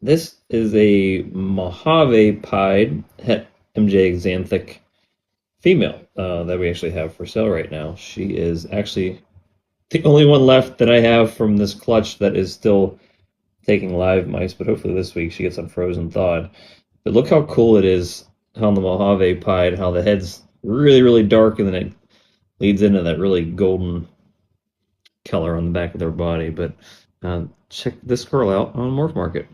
This is a Mojave pied het MJ axanthic female that we actually have for sale right now. She is actually the only one left that I have from this clutch that is still taking live mice, but hopefully this week she gets unfrozen thawed. But look how cool it is on the Mojave pied, how the head's really, really dark, and then it leads into that really golden color on the back of their body. But check this girl out on Morph Market.